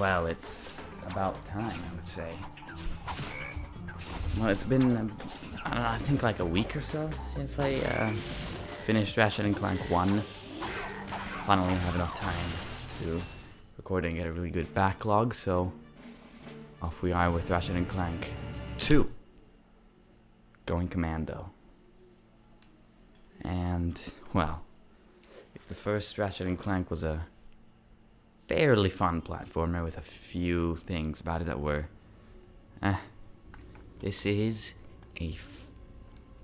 Well, it's about time, I would say. Well, it's been, I don't know, I think like a week or so since I finished Ratchet Clank 1. Finally have enough time to record and get a really good backlog, so off we are with Ratchet Clank 2. Going Commando. And, well, if the first Ratchet Clank was a fairly fun platformer with a few things about it that were, this is a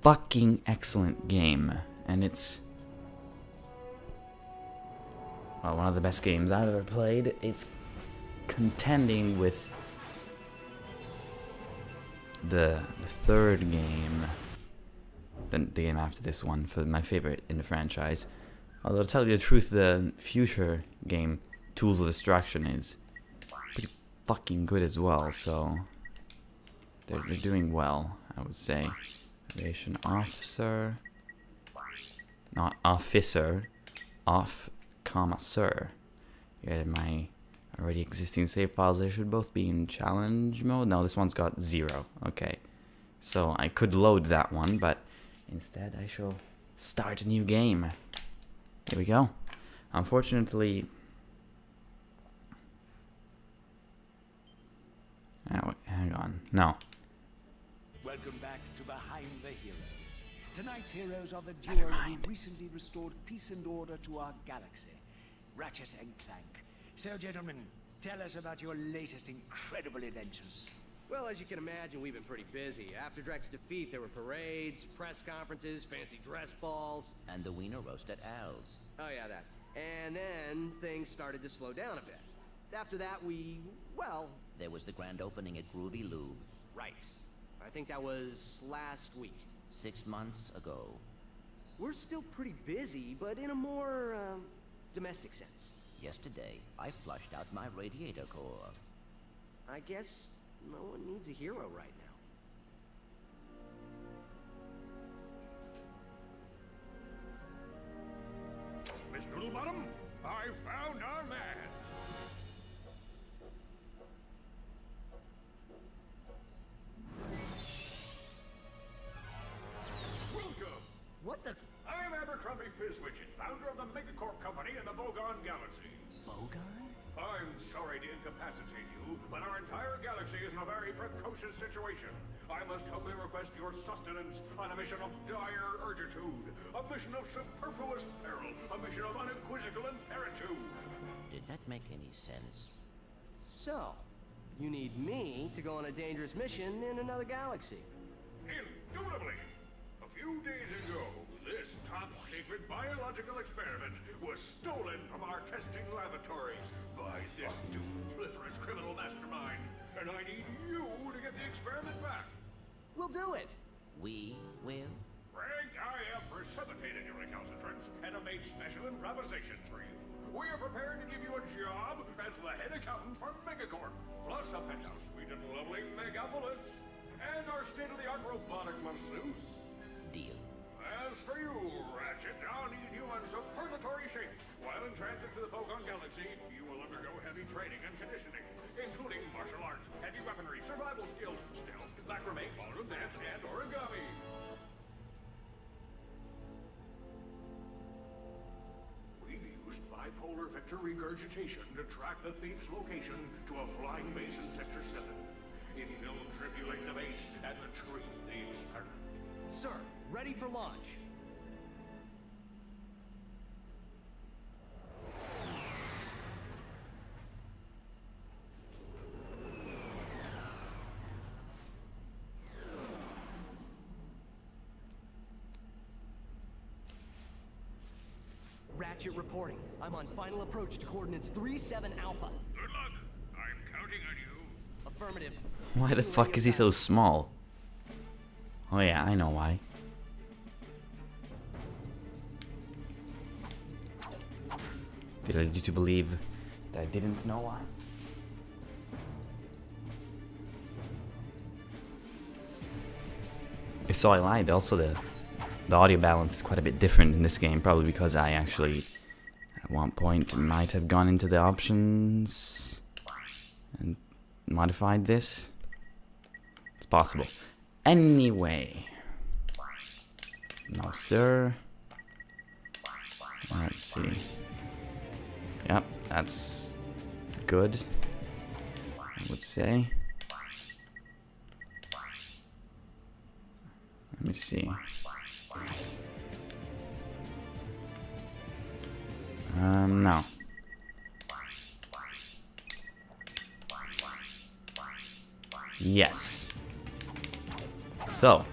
fucking excellent game, and it's, well, one of the best games I've ever played. It's contending with the third game, the game after this one, for my favorite in the franchise. Although, to tell you the truth, the future game, Tools of Destruction, is pretty fucking good as well, so they're doing well, I would say. Aviation officer, not officer, off, comma, sir. Yeah, my already existing save files, they should both be in challenge mode. No, this one's got 0. Okay, so I could load that one, but instead I shall start a new game. Here we go. Unfortunately, oh, hang on. No. Welcome back to Behind the Hero. Tonight's heroes are the duo who recently restored peace and order to our galaxy, Ratchet and Clank. So, gentlemen, tell us about your latest incredible adventures. Well, as you can imagine, we've been pretty busy. After Drek's defeat, there were parades, press conferences, fancy dress balls. And the wiener roast at Al's. Oh yeah, that. And then things started to slow down a bit. After that, well... There was the grand opening at Groovy Lou. Right. I think that was last week. 6 months ago. We're still pretty busy, but in a more, domestic sense. Yesterday, I flushed out my radiator core. I guess no one needs a hero right now. Miss Doodlebottom, I found our man. Welcome. What the... I'm Abercrombie Fizzwidget, founder of the Megacorp Company in the Bogon Galaxy. Bogon? I'm sorry to incapacitate you, but our entire galaxy is in a very precocious situation. I must humbly request your sustenance on a mission of dire urgitude, a mission of superfluous peril, a mission of unequivocal imperitude. Did that make any sense? So, you need me to go on a dangerous mission in another galaxy. Indubitably. A few days ago, this top-secret biological experiment was stolen from our testing laboratory by this dupliferous criminal mastermind, and I need you to get the experiment back. We'll do it. We will? Frank, I have precipitated your recalcitrance and have made special improvisations for you. We are prepared to give you a job as the head accountant for Megacorp, plus a penthouse suite in lovely Megapolis, and our state-of-the-art robotic masseuse. Deal. As for you, Ratchet, I'll need you in superlatory shape. While in transit to the Bogon Galaxy, you will undergo heavy training and conditioning, including martial arts, heavy weaponry, survival skills, stealth, macrame, ballroom dance, and origami. We've used bipolar vector regurgitation to track the thief's location to a flying base in Sector 7. It will tribulate the base and retrieve the experiment. Sir, ready for launch. Ratchet reporting. I'm on final approach to coordinates 37 Alpha. Good luck. I'm counting on you. Affirmative. Why the fuck is he so small? Oh yeah, I know why. Did I lead you to believe that I didn't know why? So I lied. Also, the audio balance is quite a bit different in this game, probably because I actually, at one point, might have gone into the options. and modified this. It's possible. Anyway. No, sir. Let's see. Yep, that's good, I would say. Let me see. No. Yes. So,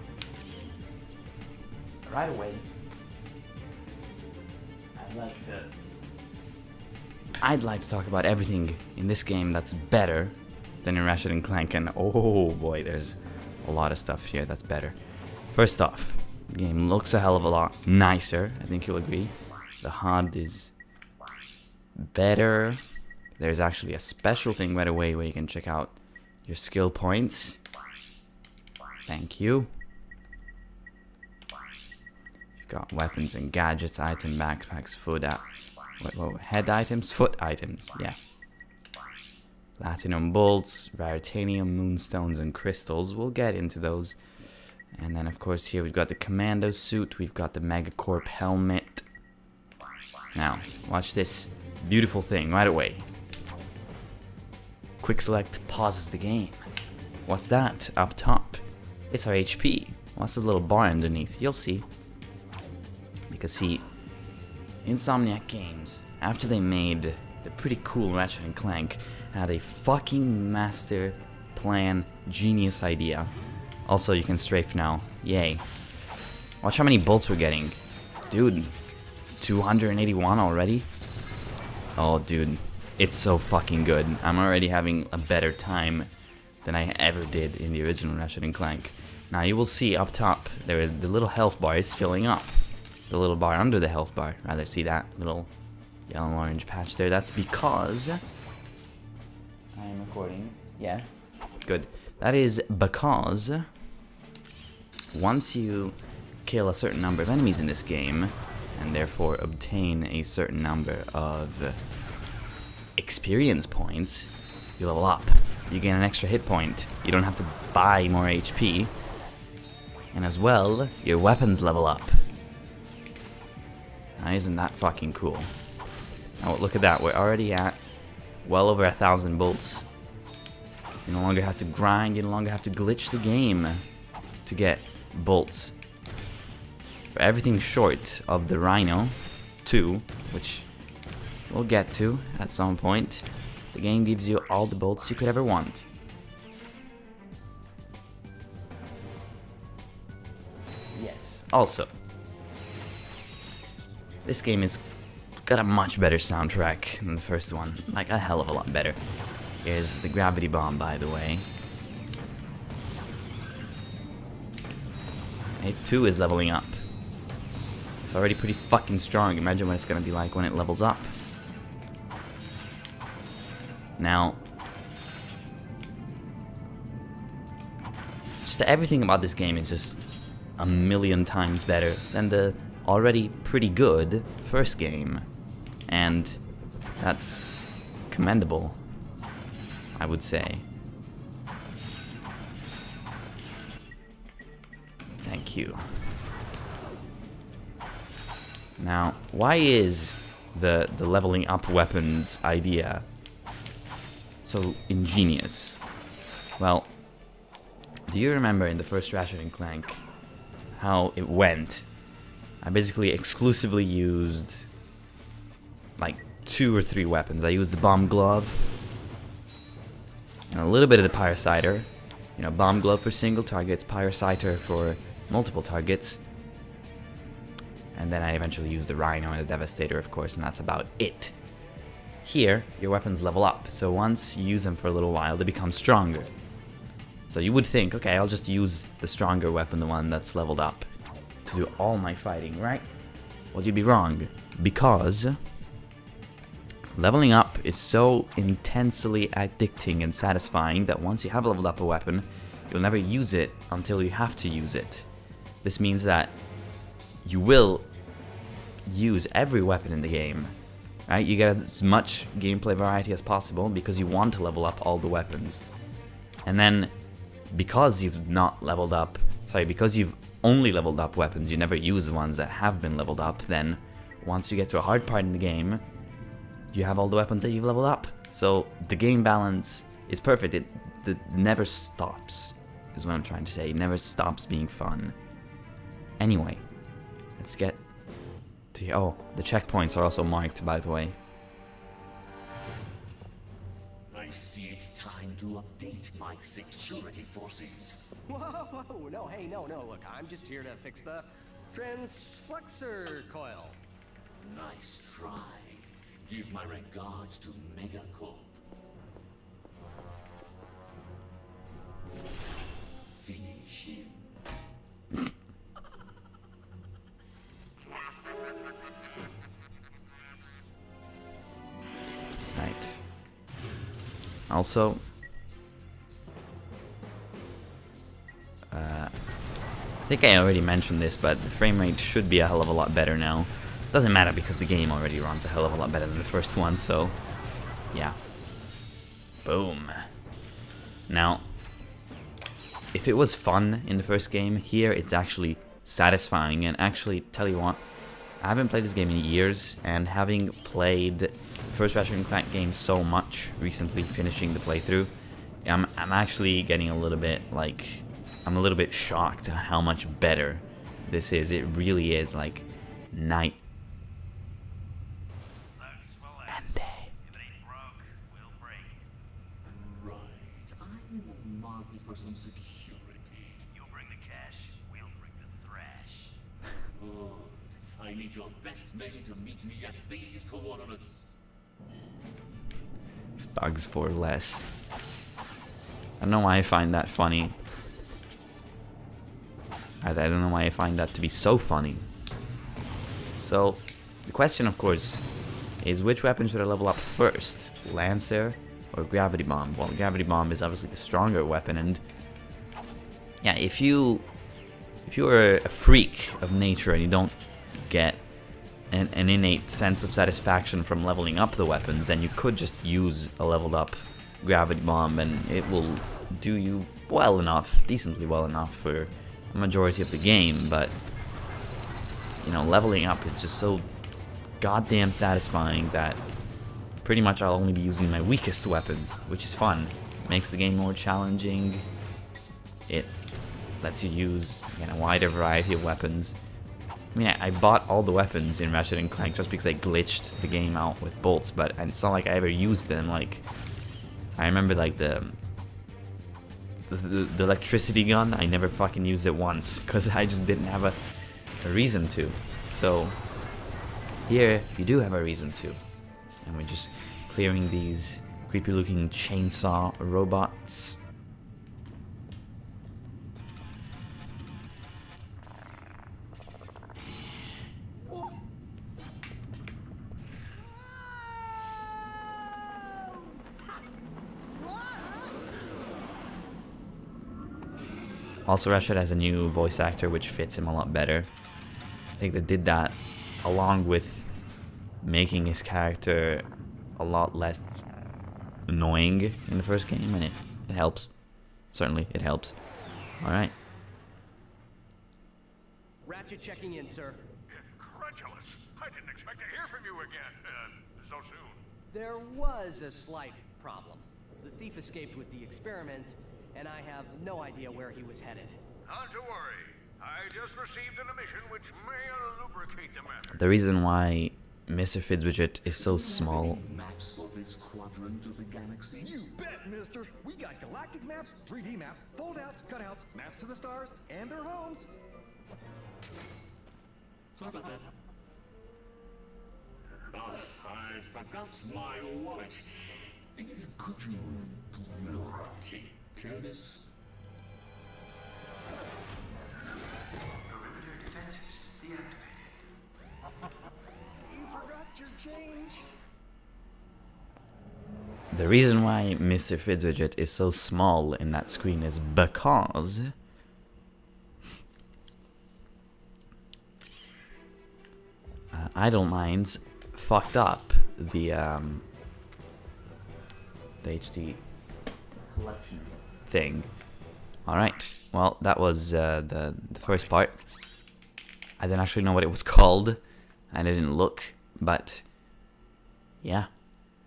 right away, I'd like to talk about everything in this game that's better than in Ratchet and Clank, and oh boy, there's a lot of stuff here that's better. First off, the game looks a hell of a lot nicer, I think you'll agree. The HUD is better. There's actually a special thing right away where you can check out your skill points. Thank you. You've got weapons and gadgets, item, backpacks, head items, foot items, yeah. Platinum bolts, raritanium, moonstones, and crystals. We'll get into those. And then, of course, here we've got the Commando suit. We've got the Megacorp helmet. Now, watch this beautiful thing right away. Quick select pauses the game. What's that up top? It's our HP. What's the little bar underneath? You'll see. Because, see, Insomniac Games, after they made the pretty cool Ratchet and Clank, had a fucking master plan genius idea. Also, you can strafe now. Yay. Watch how many bolts we're getting. Dude, 281 already? Oh, dude. It's so fucking good. I'm already having a better time than I ever did in the original Ratchet and Clank. Now, you will see up top, there is the little health bar is filling up. The little bar under the health bar. Rather, see that little yellow and orange patch there? That's because I am recording. Yeah. Good. That is because once you kill a certain number of enemies in this game, and therefore obtain a certain number of experience points, you level up. You gain an extra hit point. You don't have to buy more HP. And as well, your weapons level up. Now, isn't that fucking cool? Now, look at that. We're already at well over 1,000 bolts. You no longer have to grind. You no longer have to glitch the game to get bolts. For everything short of the Rhino 2, which we'll get to at some point, the game gives you all the bolts you could ever want. Yes. Also, this game has got a much better soundtrack than the first one. Like, a hell of a lot better. Here's the gravity bomb, by the way. It too is leveling up. It's already pretty fucking strong. Imagine what it's gonna be like when it levels up. Now, just everything about this game is just a million times better than the already pretty good first game. And that's commendable, I would say. Thank you. Now, why is the leveling up weapons idea so ingenious? Well, do you remember in the first Ratchet and Clank how it went? I basically exclusively used like 2 or 3 weapons. I used the bomb glove and a little bit of the Pyrocyter. You know, bomb glove for single targets, Pyrocyter for multiple targets. And then I eventually used the Rhino and the Devastator, of course, and that's about it. Here, your weapons level up, so once you use them for a little while, they become stronger. So you would think, okay, I'll just use the stronger weapon, the one that's leveled up, to do all my fighting, right? Well, you'd be wrong, because leveling up is so intensely addicting and satisfying that once you have leveled up a weapon, you'll never use it until you have to use it. This means that you will use every weapon in the game right? You get as much gameplay variety as possible because you want to level up all the weapons. And then, because you've not leveled up, because you've only leveled up weapons, you never use the ones that have been leveled up, then once you get to a hard part in the game, you have all the weapons that you've leveled up. So the game balance is perfect. It never stops, is what I'm trying to say. It never stops being fun. Anyway, let's get to... Oh, the checkpoints are also marked, by the way. I see it's time to update my security forces. Whoa, no, hey, no, look, I'm just here to fix the transflexor coil. Nice try. Give my regards to Megacorp. Finish him. Right. Also, I think I already mentioned this, but the frame rate should be a hell of a lot better now. Doesn't matter because the game already runs a hell of a lot better than the first one, so yeah. Boom. Now, if it was fun in the first game, here it's actually satisfying. And actually, tell you what, I haven't played this game in years, and having played the first Ratchet Clank game so much recently, finishing the playthrough, I'm actually getting a little bit like, I'm a little bit shocked at how much better this is. It really is like night and day. If it ain't broke, we'll break it. Right. I'm in the market for some security. You'll bring the cash, we'll bring the thrash. Good. I need your best men to meet me at these coordinates. Thugs for less. I don't know why I find that funny. I don't know why I find that to be so funny. So, the question, of course, is which weapon should I level up first? Lancer or Gravity Bomb? Well, Gravity Bomb is obviously the stronger weapon, and yeah, if you're a freak of nature and you don't get an innate sense of satisfaction from leveling up the weapons, then you could just use a leveled up Gravity Bomb and it will do you well enough, decently well enough for a majority of the game. But you know, leveling up is just so goddamn satisfying that pretty much I'll only be using my weakest weapons, which is fun. Makes the game more challenging. It lets you use, again, a wider variety of weapons. I mean, I bought all the weapons in Ratchet & Clank just because I glitched the game out with bolts, but it's not like I ever used them. Like, I remember like the electricity gun, I never fucking used it once because I just didn't have a reason to. So here you do have a reason to, and we're just clearing these creepy looking chainsaw robots. Also, Ratchet has a new voice actor, which fits him a lot better. I think they did that along with making his character a lot less annoying in the first game, and it helps. Certainly, it helps. Alright. Ratchet checking in, sir. Incredulous. I didn't expect to hear from you again, so soon. There was a slight problem. The thief escaped with the experiment, and I have no idea where he was headed. Not to worry. I just received an emission which may lubricate the matter. The reason why Mr. Fitzwidget is so small. Maps for this quadrant of the galaxy? You bet, mister. We got galactic maps, 3D maps, fold-outs, cutouts, maps to the stars, and their homes. Sorry about that. Oh, I forgot my wallet. Could you take care of this? Perimeter defenses deactivated. You forgot your change. The reason why Mr. Fitzwidget is so small in that screen is because Idle Minds fucked up the HD collection thing. Alright, well, that was the first part. I didn't actually know what it was called. I didn't look, but yeah.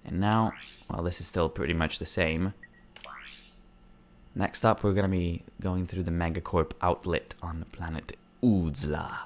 And now, well, this is still pretty much the same. Next up, we're going to be going through the Megacorp outlet on the planet Uzla.